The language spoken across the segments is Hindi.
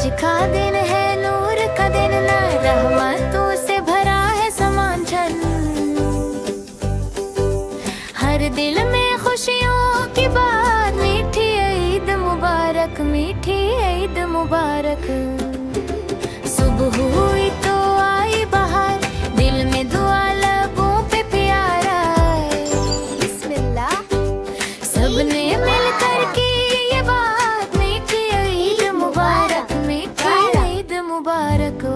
आज का दिन है नूर का दिन, ना रहमतों से भरा है समान छन। हर दिल में खुशियों की बात, मीठी ईद मुबारक, मीठी ईद मुबारक। सुबह हुई तो आई बहार, दिल में दुआ लबों पे प्यारा। बिस्मिल्लाह सबने मिलकर की ये बात, मीठी ईद मुबारक, मीठी ईद मुबारक।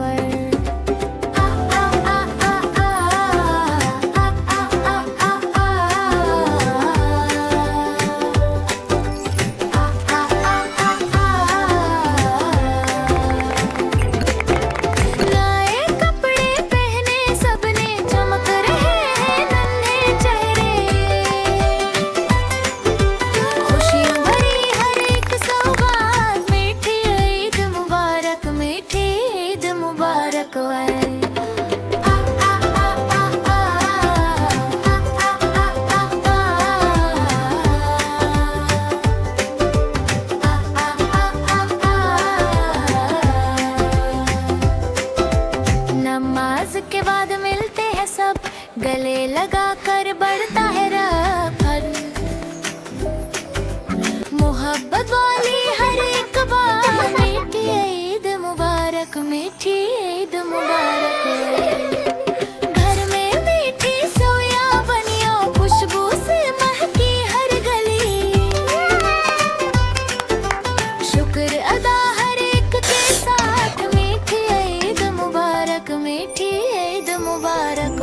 नमाज के बाद मिलते हैं सब, गले लगा कर बढ़ता है रफ़्त। मोहब्बत वाली हर एक बात, मीठी ईद मुबारक, मीठी ईद मुबारक। घर में मीठी सोया बनिया, खुशबू से महकी हर गली। शुक्र अदा हर एक के साथ, मीठी ईद मुबारक, मीठी ईद मुबारक।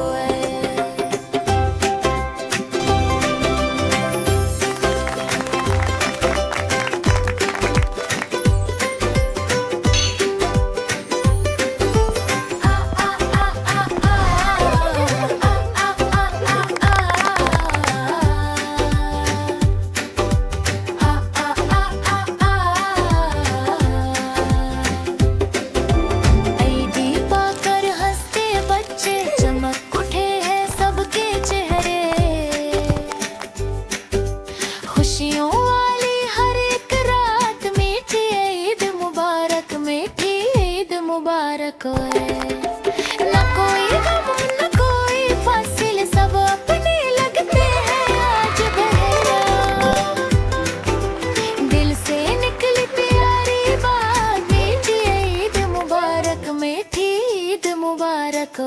खुशियों वाली हर एक रात, मीठी ईद मुबारक, मीठी ईद मुबारक। न कोई गम न कोई फासिल, सब अपने लगते हैं आज बहरा। दिल से निकली प्यारी बात, मीठी ईद मुबारक, मीठी ईद मुबारक।